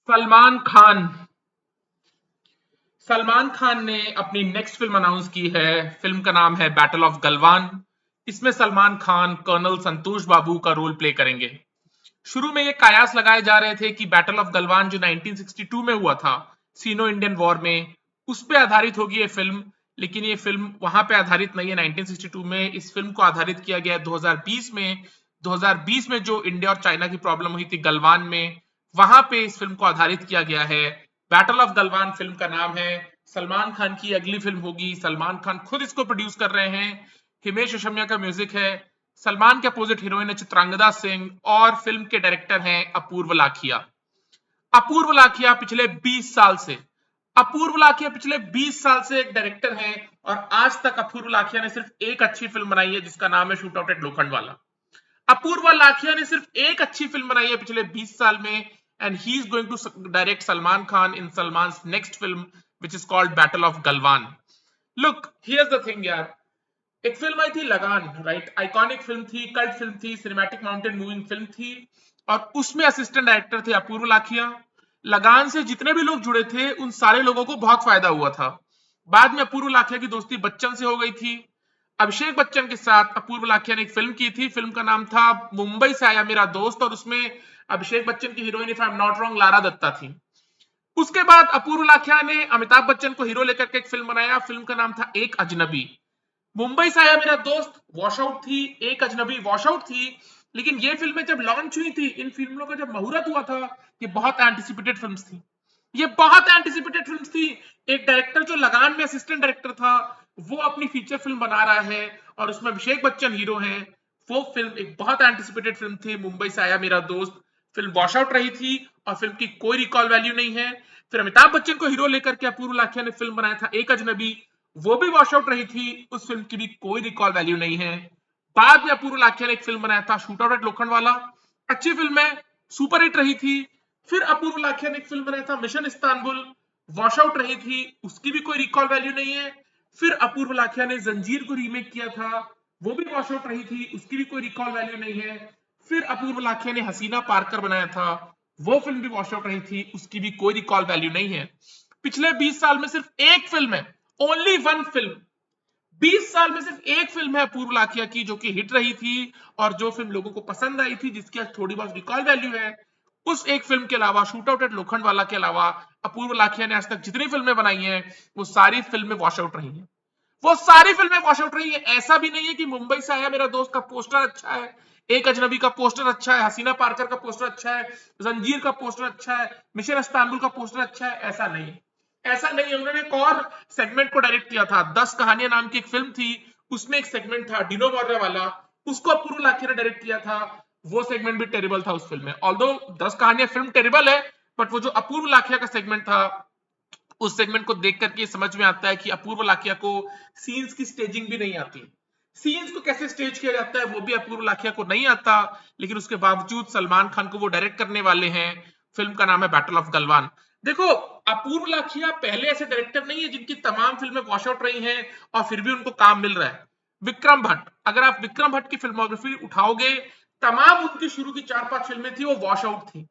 सलमान खान सलमान खान ने अपनी next film announce की है। फिल्म का नाम है बैटल ऑफ गलवान। इसमें सलमान खान कर्नल संतोष बाबू का रोल प्ले करेंगे। शुरू में ये कयास लगाए जा रहे थे कि बैटल ऑफ गलवान जो 1962 में हुआ था, सीनो इंडियन वॉर में, उस पे आधारित होगी ये फिल्म। लेकिन ये फिल्म वहां पे आधारित नहीं है 1962 में। इस फिल्म को आधारित किया गया है 2020 में। 2020 में जो इंडिया और चाइना की प्रॉब्लम हुई थी गलवान में, वहां पे इस फिल्म को आधारित किया गया है। बैटल ऑफ गलवान फिल्म का नाम है। सलमान खान की अगली फिल्म होगी। सलमान खान खुद इसको प्रोड्यूस कर रहे हैं। हिमेश रेशमिया का म्यूजिक है। सलमान के अपोजिट हीरोइन है चित्रांगदा सिंह और फिल्म के डायरेक्टर हैं अपूर्व लाखिया। अपूर्व लाखिया पिछले 20 साल से अपूर्व लाखिया पिछले 20 साल से एक डायरेक्टर हैं। और आज तक अपूर्व लाखिया ने सिर्फ एक अच्छी फिल्म बनाई है जिसका नाम है शूट आउट एट लोखंडवाला। अपूर्व लाखिया ने सिर्फ एक अच्छी फिल्म बनाई है पिछले 20 साल में। And he is going to direct Salman Khan in Salman next film which is called battle of Galwan. Look, here's the thing यार। एक फिल्म आई थी लगान, राइट? आइकॉनिक फिल्म थी, कल्ट फिल्म थी, सिनेमैटिक माउंटेन मूविंग फिल्म थी। और उसमें असिस्टेंट डायरेक्टर थे अपूर्व लाखिया। लगान से जितने भी लोग जुड़े थे उन सारे लोगों को बहुत फायदा हुआ था। बाद में अपूर्व लाखिया की दोस्ती बच्चन से हो गई थी। अभिषेक बच्चन के साथ अपूर्व लाखिया ने एक फिल्म की थी। फिल्म का नाम था मुंबई से आया मेरा दोस्त, और उसमें अभिषेक बच्चन की heroine, if I am not wrong, Lara Dutta थी। उसके बाद अपूर्व लाखिया ने अमिताभ बच्चन को हीरो लेकर के एक फिल्म बनाया। फिल्म का नाम था एक अजनबी। मुंबई से आया मेरा दोस्त वॉश आउट थी, एक अजनबी वॉश आउट थी। लेकिन ये फिल्में जब लॉन्च हुई थी, इन फिल्मों का जब मुहूर्त हुआ था, ये बहुत एंटिसिपेटेड फिल्म्स थी। ये बहुत एंटिसिपेटेड फिल्म्स थी। एक डायरेक्टर जो लगान में असिस्टेंट डायरेक्टर था, वो अपनी फीचर फिल्म बना रहा है और उसमें अभिषेक बच्चन हीरो हैं। वो फिल्म एक बहुत एंटिसिपेटेड फिल्म थी, मुंबई से आया मेरा दोस्त। फिल्म वॉश आउट रही थी और फिल्म की कोई रिकॉल वैल्यू नहीं है। फिर अमिताभ बच्चन को हीरो लेकर के अपूर्व लाखिया ने फिल्म बनाया था एक अजनबी। वो भी वॉश आउट रही थी, उस फिल्म की भी कोई रिकॉल वैल्यू नहीं है। बाद में अपूर्व लाखिया ने एक फिल्म बनाया था शूट आउट एट लोखंडवाला। अच्छी फिल्म है, सुपर हिट रही थी। फिर अपूर्व लाखिया ने एक फिल्म बनाया था मिशन इस्तांबुल, वॉश आउट रही थी, उसकी भी कोई रिकॉल वैल्यू नहीं है। फिर अपूर्व लाखिया ने जंजीर को रीमेक किया था, वो भी वॉश आउट रही थी, उसकी भी कोई रिकॉल वैल्यू नहीं है। फिर अपूर्व लाखिया ने हसीना पारकर बनाया था, वो फिल्म भी वॉश आउट रही थी, उसकी भी कोई रिकॉल वैल्यू नहीं है। पिछले 20 साल में सिर्फ एक फिल्म है, ओनली वन फिल्म। 20 साल में सिर्फ एक फिल्म है अपूर्व लाखिया की जो कि हिट रही थी और जो फिल्म लोगों को पसंद आई थी, जिसकी आज थोड़ी बहुत रिकॉल वैल्यू है। उस एक फिल्म के अलावा, शूट आउट एट लोखंडवाला के अलावा, अपूर्व लाखिया ने आज तक जितनी फिल्में बनाई हैं वो सारी फिल्में वॉश आउट रही हैं। वो सारी फिल्में वॉश आउट रही है। ऐसा भी नहीं है कि मुंबई से आया मेरा दोस्त का पोस्टर अच्छा है, एक अजनबी का पोस्टर अच्छा है, हसीना पारकर का पोस्टर अच्छा है, जंजीर का पोस्टर अच्छा है, मिशन इस्तांबुल का पोस्टर अच्छा है। ऐसा नहीं, ऐसा नहीं है। उन्होंने एक और सेगमेंट को डायरेक्ट किया था, 10 कहानियां नाम की एक फिल्म थी, उसमें एक सेगमेंट था डिनो मॉर्रे वाला, उसको अपूर्व लाखिया ने डायरेक्ट किया था। वो सेगमेंट भी टेरिबल था उस फिल्म में। ऑल्दो 10 कहानियां फिल्म टेरिबल है, बट वो जो अपूर्व लाखिया का सेगमेंट था, उस सेगमेंट को देख करके समझ में आता है कि अपूर्व लाखिया को सीन्स की स्टेजिंग भी नहीं आती। सीन्स को कैसे स्टेज किया जाता है वो भी अपूर्व लाखिया को नहीं आता। लेकिन उसके बावजूद सलमान खान को वो डायरेक्ट करने वाले हैं। फिल्म का नाम है बैटल ऑफ गलवान। देखो, अपूर्व लाखिया पहले ऐसे डायरेक्टर नहीं है जिनकी तमाम फिल्में वॉश आउट रही हैं और फिर भी उनको काम मिल रहा है। विक्रम भट्ट, अगर आप विक्रम भट्ट की फिल्मोग्राफी उठाओगे, तमाम उनकी शुरू की 4-5 फिल्में थी वो वॉश आउट थी।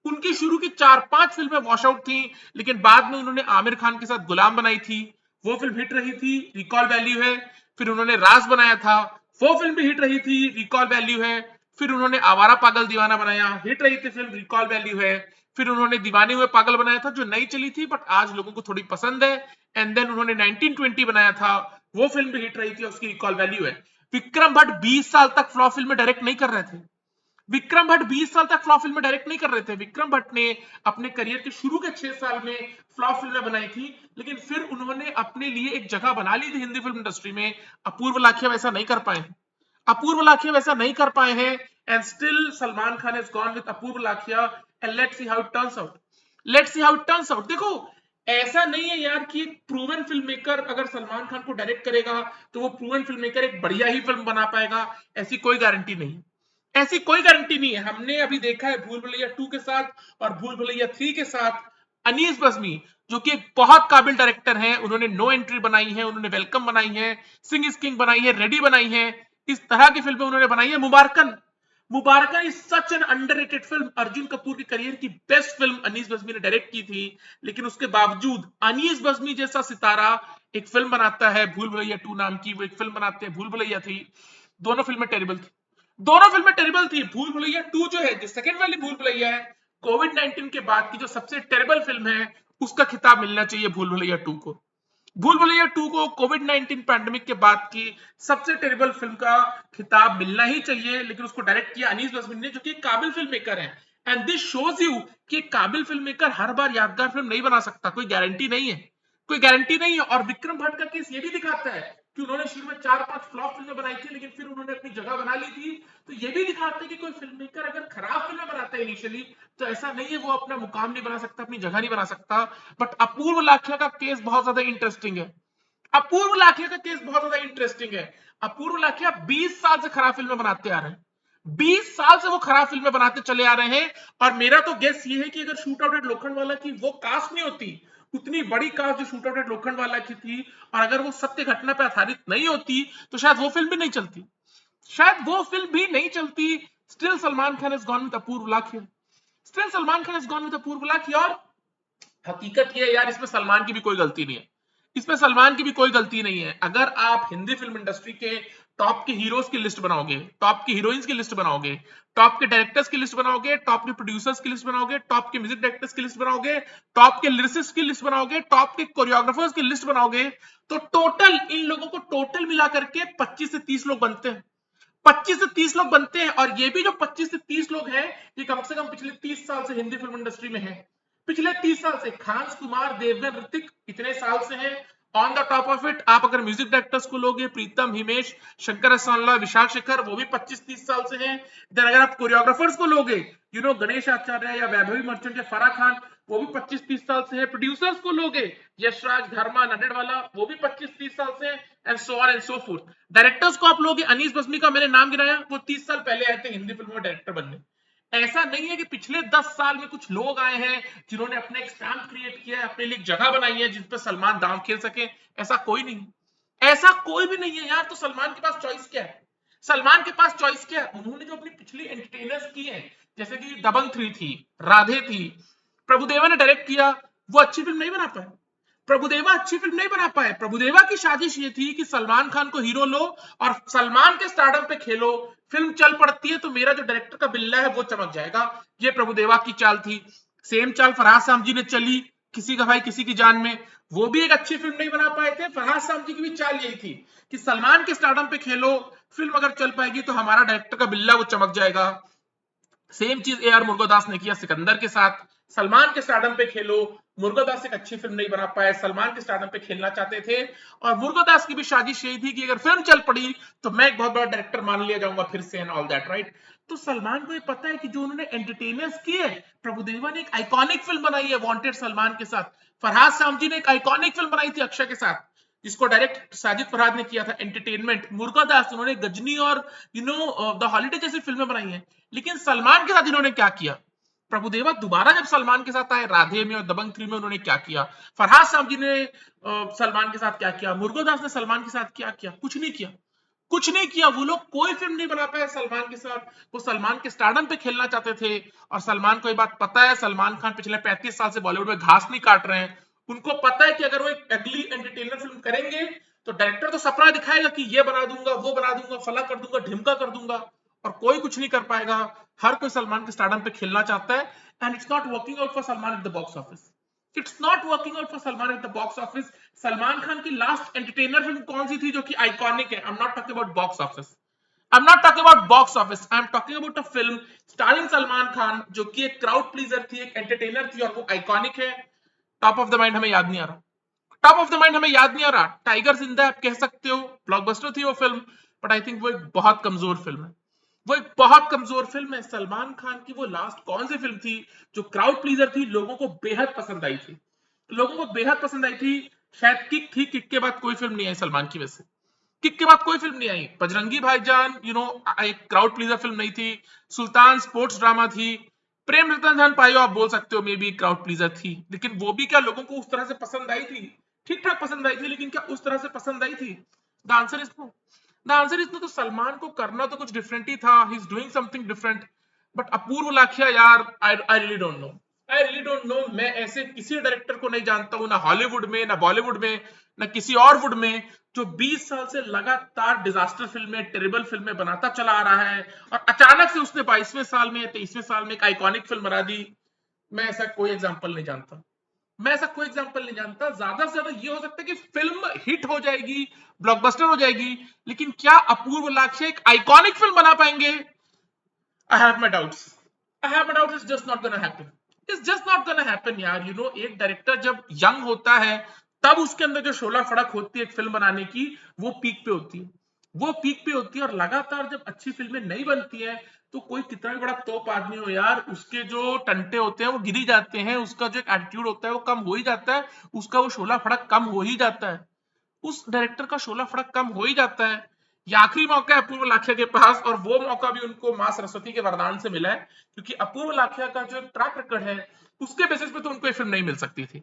उनकी शुरू की 4-5 फिल्में वॉश आउट थी। लेकिन बाद में उन्होंने आमिर खान के साथ गुलाम बनाई थी, वो फिल्म हिट रही थी, रिकॉल वैल्यू है। फिर उन्होंने राज बनाया था, वो फिल्म भी हिट रही थी, रिकॉल वैल्यू है। फिर उन्होंने आवारा पागल दीवाना बनाया, हिट रही थी फिल्म, रिकॉल वैल्यू है। फिर उन्होंने दीवाने हुए पागल बनाया था जो नहीं चली थी बट आज लोगों को थोड़ी पसंद है। एंड देन उन्होंने 1920 बनाया था, वो फिल्म भी हिट रही थी, उसकी रिकॉल वैल्यू है। विक्रम भट्ट 20 साल तक फ्लॉप फिल्म डायरेक्ट नहीं कर रहे थे। विक्रम भट्ट 20 साल तक फ्लॉप फिल्में डायरेक्ट नहीं कर रहे थे। विक्रम भट्ट ने अपने करियर के शुरू के 6 साल में फ्लॉप फिल्में बनाई थी, लेकिन फिर उन्होंने अपने लिए एक जगह बना ली थी हिंदी फिल्म इंडस्ट्री में। अपूर्व लाखिया वैसा नहीं कर पाए। अपूर्व लाखिया वैसा नहीं कर पाए हैं। And still Salman Khan has gone with Apoorva Lakhia. And let's see how it turns out. Let's see how it turns out. देखो, ऐसा नहीं है यार कि एक प्रूवन फिल्म मेकर अगर सलमान खान को डायरेक्ट करेगा तो वो प्रूवन फिल्म मेकर एक बढ़िया ही फिल्म बना पाएगा, ऐसी कोई गारंटी नहीं। ऐसी कोई गारंटी नहीं है। हमने अभी देखा है भूल भुलैया 2 के साथ और भूल भुलैया 3 के साथ, अनीस बज्मी जो कि एक बहुत काबिल डायरेक्टर हैं, उन्होंने नो एंट्री बनाई है, उन्होंने वेलकम बनाई है, सिंह इज किंग बनाई है, रेडी बनाई है, इस तरह की फिल्में उन्होंने बनाई है। Mubarakan, Mubarakan is such an underrated film. Arjun Kapoor के करियर की बेस्ट फिल्म अनीस बज्मी ने डायरेक्ट की थी, लेकिन उसके बावजूद अनीस बज्मी जैसा सितारा एक फिल्म बनाता है भूल भुलैया 2 नाम की, वो एक फिल्म बनाते हैं भूल भुलैया थी। दोनों फिल्में टेरिबल थी, दोनों फिल्में टेरिबल थी। भूल भुलैया 2 जो है, जो सेकंड वाली भूल भुलैया है, कोविड 19 के बाद की जो सबसे टेरिबल फिल्म है, उसका खिताब मिलना चाहिए भूल भुलैया 2 को। भूल भुलैया 2 को कोविड 19 पैंडेमिक के बाद की सबसे टेरिबल फिल्म का खिताब मिलना ही चाहिए, लेकिन उसको डायरेक्ट किया अनीस बज्मी ने, जो कि एक काबिल फिल्म मेकर है। एंड दिस शोज यू कि एक काबिल फिल्म मेकर हर बार यादगार फिल्म नहीं बना सकता, कोई गारंटी नहीं है, कोई गारंटी नहीं है। और विक्रम भट्ट का केस ये भी दिखाता है कि उन्होंने शुरू में 4-5 फ्लॉप फिल्में बनाई थी, लेकिन फिर उन्होंने अपनी जगह बना ली थी। तो ये भी दिखाता है कि कोई फिल्म मेकर अगर खराब फिल्में बनाता है इनिशियली, तो ऐसा नहीं है वो अपना मुकाम नहीं बना सकता, अपनी जगह नहीं बना सकता। बट अपूर्व लाखिया का केस बहुत ज्यादा इंटरेस्टिंग है। अपूर्व लाखिया का केस बहुत ज्यादा इंटरेस्टिंग है। अपूर्व लाखिया 20 साल से खराब फिल्में बनाते आ रहे हैं, 20 साल से वो खराब फिल्में बनाते चले आ रहे हैं। और मेरा तो गेस ये है कि अगर शूट आउट एट लोखंडवाला की वो कास्ट नहीं होती, उतनी बड़ी कास्ट जो शूट आउट एट लोखंडवाला की थी, और अगर वो सत्य घटना पर आधारित नहीं होती, तो शायद वो फिल्म भी नहीं चलती, शायद वो फिल्म भी नहीं चलती। Still Salman Khan is gone with Apoorva Lakhia, still Salman Khan is gone with Apoorva Lakhia. और हकीकत ये है यार, इसमें सलमान की भी कोई गलती नहीं है, इसमें सलमान की भी कोई गलती नहीं है। अगर आप हिंदी फिल्म इंडस्ट्री के टॉप के हीरोज की लिस्ट बनाओगे, टॉप की हीरोइंस की लिस्ट बनाओगे, टॉप के डायरेक्टर्स की लिस्ट बनाओगे, टॉप के प्रोड्यूसर्स की लिस्ट बनाओगे, टॉप के म्यूजिक डायरेक्टर्स की लिस्ट बनाओगे, टॉप के लिरिसिस्ट की लिस्ट बनाओगे, टॉप के कोरियोग्राफर्स की लिस्ट बनाओगे, तो टोटल इन लोगों को टोटल मिला करके 25 से 30 लोग बनते हैं, 25 से 30 लोग बनते हैं। और ये भी जो 25 से 30 लोग हैं, ये कम से कम पिछले 30 साल से हिंदी फिल्म इंडस्ट्री में है, पिछले 30 साल से। खान कुमार, देवगन, ऋतिक इतने साल से हैं। On the top of it आप अगर म्यूजिक डायरेक्टर्स को लोगे, प्रीतम, हिमेश, शंकर एहसानुल्लाह, विशाल शेखर, वो भी 25-30 साल से हैं। इधर अगर आप कोरियोग्राफर्स को लोगे, गणेश आचार्य या वैभवी मर्चेंट या फराह खान, वो भी 25-30 साल से हैं। प्रोड्यूसर्स को लोगे, यशराज, धर्मा, नडेडवाला, वो भी 25-30 साल से हैं, and so on and so fourth. Directors को आप लोगे, अनीस बज्मी का मैंने नाम गिराया, वो 30 साल पहले आए थे हिंदी फिल्मों में डायरेक्टर बनने। ऐसा नहीं है कि पिछले 10 साल में कुछ लोग आए हैं जिन्होंने अपने एक स्टैम्प क्रिएट किया है, अपने लिए एक जगह बनाई है जिस पर सलमान दांव खेल सके। ऐसा कोई नहीं, ऐसा कोई भी नहीं है यार। तो सलमान के पास चॉइस क्या है, सलमान के पास चॉइस क्या है? उन्होंने जो अपनी पिछली एंटरटेनर्स की है, जैसे कि दबंग 3 थी, राधे थी, प्रभुदेवा ने डायरेक्ट किया, वो अच्छी फिल्म नहीं बना पाए, प्रभुदेवा अच्छी फिल्म नहीं बना पाए। प्रभुदेवा की साजिश ये थी कि सलमान खान को हीरो लो और सलमान के स्टारडम पे खेलो, फिल्म चल पड़ती है तो मेरा जो डायरेक्टर का बिल्ला है वो चमक जाएगा। ये प्रभुदेवा की चाल थी। सेम चाल फरहाद सामजी ने चली, किसी का भाई किसी की जान में, वो भी एक अच्छी फिल्म नहीं बना पाए थे। फरहाद सामजी की भी चाल यही थी कि सलमान के स्टारडम पे खेलो, फिल्म अगर चल पाएगी तो हमारा डायरेक्टर का बिल्ला वो चमक जाएगा। सेम चीज ए आर मुर्गोदास ने किया सिकंदर के साथ, सलमान के स्टारडम पे खेलो। मुर्गोदास एक अच्छी फिल्म नहीं बना पाए, सलमान के स्टारडम पे खेलना चाहते थे। और मुर्गोदास की भी साजिश यही थी कि अगर फिल्म चल पड़ी तो मैं एक बहुत बड़ा डायरेक्टर मान लिया जाऊंगा फिर से, एंड ऑल दैट, राइट। तो सलमान को ये पता है कि जो उन्होंने एंटरटेनर्स किए, प्रभुदेवा ने एक आइकॉनिक फिल्म बनाई है वांटेड सलमान के साथ, फरहाद सामजी ने एक आइकॉनिक फिल्म बनाई थी अक्षय के साथ, जिसको डायरेक्ट साजिद फरहाद ने किया था, एंटरटेनमेंट। मुर्गोदास उन्होंने गजनी और द हॉलिडे जैसी फिल्में बनाई हैं। लेकिन सलमान के साथ इन्होंने क्या किया? प्रभुदेवा दोबारा जब सलमान के साथ आए राधे में और दबंग 3 में, उन्होंने क्या किया? फरहाद सामजी ने सलमान के साथ क्या किया? मुर्गोदास ने सलमान के साथ क्या किया? कुछ नहीं किया, कुछ नहीं किया। वो लोग कोई फिल्म नहीं बना पाए सलमान के साथ। वो सलमान के स्टारडम पे खेलना चाहते थे। और सलमान को ये बात पता है, सलमान खान पिछले 35 साल से बॉलीवुड में घास नहीं काट रहे हैं। उनको पता है कि अगर वो एक अगली एंटरटेनर फिल्म करेंगे तो डायरेक्टर तो सपना दिखाएगा कि ये बना दूंगा, वो बना दूंगा, फला कर दूंगा, ढिमका कर दूंगा, और कोई कुछ नहीं कर पाएगा। हर कोई सलमान के स्टारडम पे खेलना चाहता है, and it's not working out for Salman at the box office. It's not working out for Salman at the box office. Salman Khan की लास्ट एंटरटेनर फिल्म कौन सी थी जो कि आइकॉनिक है? आई am not talking about box office, I'm not talking about box office. I'm talking about a film starring Salman Khan, जो कि एक crowd pleaser थी, एक एंटरटेनर थी, और वो आइकॉनिक है। टॉप ऑफ द माइंड हमें याद नहीं आ रहा, टॉप ऑफ द माइंड हमें याद नहीं आ रहा। टाइगर जिंदा आप कह सकते हो, ब्लॉकबस्टर थी वो फिल्म, बट आई थिंक वो एक बहुत कमजोर फिल्म है, वो एक बहुत कमजोर फिल्म है। सलमान खान की वो लास्ट कौन सी फिल्म थी जो क्राउड प्लीजर थी, लोगों को बेहद पसंद आई थी, लोगों को बेहद पसंद आई थी? शायद किक थी, किक के बाद कोई फिल्म नहीं आई सलमान की वजह से, किक के बाद कोई फिल्म नहीं आई। बजरंगी भाईजान एक क्राउड प्लीजर फिल्म नहीं थी। सुल्तान स्पोर्ट्स ड्रामा थी। प्रेम रतन धन पायो आप बोल सकते हो मे बी क्राउड प्लीजर थी, लेकिन वो भी क्या लोगों को उस तरह से पसंद आई थी? ठीक ठाक पसंद आई थी, लेकिन क्या उस तरह से पसंद आई थी? The answer is no. The answer is no. तो सलमान को करना तो कुछ डिफरेंट ही था, he is doing something different. But Apoorva Lakhia यार, I really don't know, I really don't know. मैं ऐसे किसी डायरेक्टर को नहीं जानता हूं, ना हॉलीवुड में, ना बॉलीवुड में, ना किसी और वुड में, जो 20 साल से लगातार डिजास्टर फिल्में, टेरिबल फिल्में बनाता चला आ रहा है और अचानक से उसने 22वें साल में, 23वें साल में एक आइकॉनिक फिल्म बना दी। मैं ऐसा कोई एग्जांपल नहीं जानता, मैं ऐसा कोई एग्जांपल नहीं जानता। ज्यादा से ज्यादा ये हो सकता है कि फिल्म हिट हो जाएगी, ब्लॉकबस्टर हो जाएगी, लेकिन क्या अपूर्व लाक्ष्य एक आइकॉनिक फिल्म बना पाएंगे? I have my doubts, I have my doubts. It's just not gonna happen, it's just not gonna happen यार। यू नो, एक डायरेक्टर जब यंग होता है तब उसके अंदर जो शोला फड़क होती है एक फिल्म बनाने की, वो पीक पे होती है, वो पीक पे होती है। और लगातार जब अच्छी फिल्में नहीं बनती है तो कोई कितना भी बड़ा तोप आदमी हो यार, उसके जो टंटे होते हैं वो गिरी जाते हैं, उसका जो एक एटीट्यूड होता है वो कम हो ही जाता है, उसका वो शोला फड़क कम हो ही जाता है, उस डायरेक्टर का शोला फड़क कम हो ही जाता है। ये आखिरी मौका है अपूर्व लाखिया के पास, और वो मौका भी उनको मां सरस्वती के वरदान से मिला है, क्योंकि अपूर्व लाखिया का जो ट्रैक रिकॉर्ड है उसके बेसिस पे तो उनको ये फिल्म नहीं मिल सकती थी,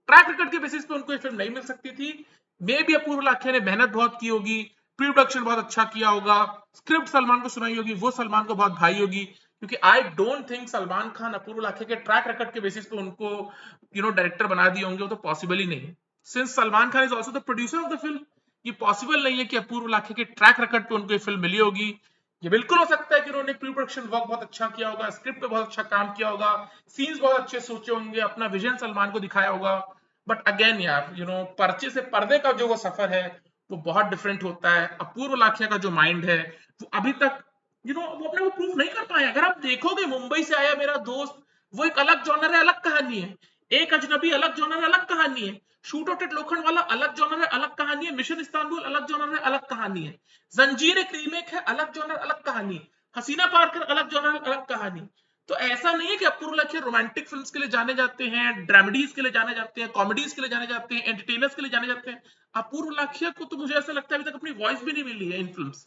ट्रैक रिकॉर्ड के बेसिस पे उनको ये फिल्म नहीं मिल सकती थी। मे भी अपूर्व लाखिया ने मेहनत बहुत की होगी, प्री प्रोडक्शन बहुत अच्छा किया होगा, स्क्रिप्ट सलमान को सुनाई होगी, वो सलमान को बहुत भाई होगी, क्योंकि I don't think Salman Khan Apoorva Lakhia के ट्रैक रिकॉर्ड के बेसिस पे उनको डायरेक्टर बना दिए होंगे, वो तो पॉसिबल ही नहीं। Since Salman Khan is also the producer of the film, ये पॉसिबल नहीं है कि अपूर्व लाखिया के ट्रैक रिकॉर्ड पे उनको ये फिल्म मिली होगी। ये बिल्कुल हो सकता है कि उन्होंने प्री प्रोडक्शन वर्क बहुत अच्छा किया होगा, स्क्रिप्ट पे बहुत अच्छा काम किया होगा, सीन्स बहुत अच्छे सोचे होंगे, अपना विजन सलमान को दिखाया होगा। बट अगेन यार, पर्चे से पर्दे का जो वो सफर है वो बहुत डिफरेंट होता है। अपूर्व लाखिया का जो माइंड है वो अभी तक वो अपने को प्रूव नहीं कर पाए। अगर आप देखोगे मुंबई से आया मेरा दोस्त, वो एक अलग जॉनर है, अलग कहानी है। एक अजनबी अलग जॉनर है, अलग कहानी है। शूट आउट एट लोखंड वाला अलग जॉनर है, अलग कहानी है। मिशन इस्तांबुल अलग जॉनर है, अलग कहानी है। जंजीर एक रीमेक है, अलग जॉनर अलग कहानी। हसीना पार्कर अलग जॉनर अलग कहानी। तो ऐसा नहीं है कि अपूर्व लाखिया रोमांटिक फिल्म्स के लिए जाने जाते हैं, ड्रामेडीज के लिए जाने जाते हैं, कॉमेडीज के लिए जाने जाते हैं, एंटरटेनर्स के लिए जाने जाते हैं। अपूर्व लाखिया को तो मुझे ऐसा लगता है अभी तक अपनी वॉइस भी नहीं मिली है इन फिल्म्स।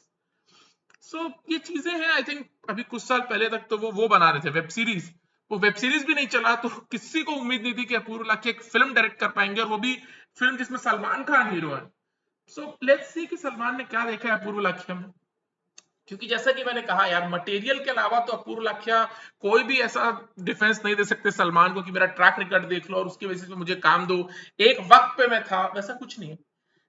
सो ये चीजें हैं। आई थिंक अभी कुछ साल पहले तक तो वो बना रहे थे वेब सीरीज, वो वेब सीरीज भी नहीं चला, तो किसी को उम्मीद नहीं थी कि अपूर्व लाखिया एक फिल्म डायरेक्ट कर पाएंगे, और वो भी फिल्म जिसमें सलमान खान हीरो है। सो लेट्स सी कि सलमान ने क्या देखा है अपूर्व लाखिया में। क्योंकि जैसा कि मैंने कहा यार, मटेरियल के अलावा तो अपूर्व लाखिया कोई भी ऐसा डिफेंस नहीं दे सकते सलमान को कि मेरा ट्रैक रिकॉर्ड देख लो और उसके बेसिस पे मुझे काम दो, एक वक्त पे मैं था। वैसा कुछ नहीं है,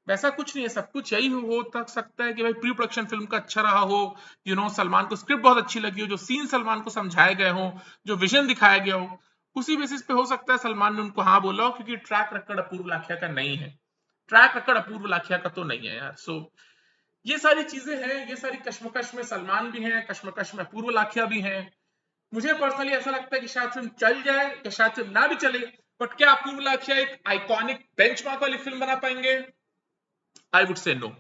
वैसा कुछ नहीं है। सब कुछ यही हो तक सकता है कि भाई प्री प्रोडक्शन फिल्म का अच्छा रहा हो, सलमान को स्क्रिप्ट बहुत अच्छी लगी हो, जो सीन सलमान को समझाए गए हो, जो विजन दिखाया गया हो, उसी बेसिस पे हो सकता है सलमान ने उनको हाँ बोला हो, क्योंकि ट्रैक रिकॉर्ड अपूर्व लाखिया का नहीं है, ट्रैक रिकॉर्ड अपूर्व लाखिया का तो नहीं है यार। सो ये सारी चीजें हैं, ये सारी कश्मकश में सलमान भी हैं, कश्मकश में अपूर्व लाखिया भी हैं। मुझे पर्सनली ऐसा लगता है कि शायद फिल्म चल जाए या शायद फिल्म ना भी चले, बट क्या अपूर्व लाखिया एक आइकॉनिक बेंचमार्क वाली फिल्म बना पाएंगे? I would say no,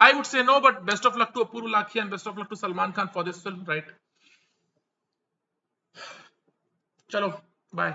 I would say no, but best of luck to Apurva Lakhiya and best of luck to Salman Khan for this film, right? Chalo, bye.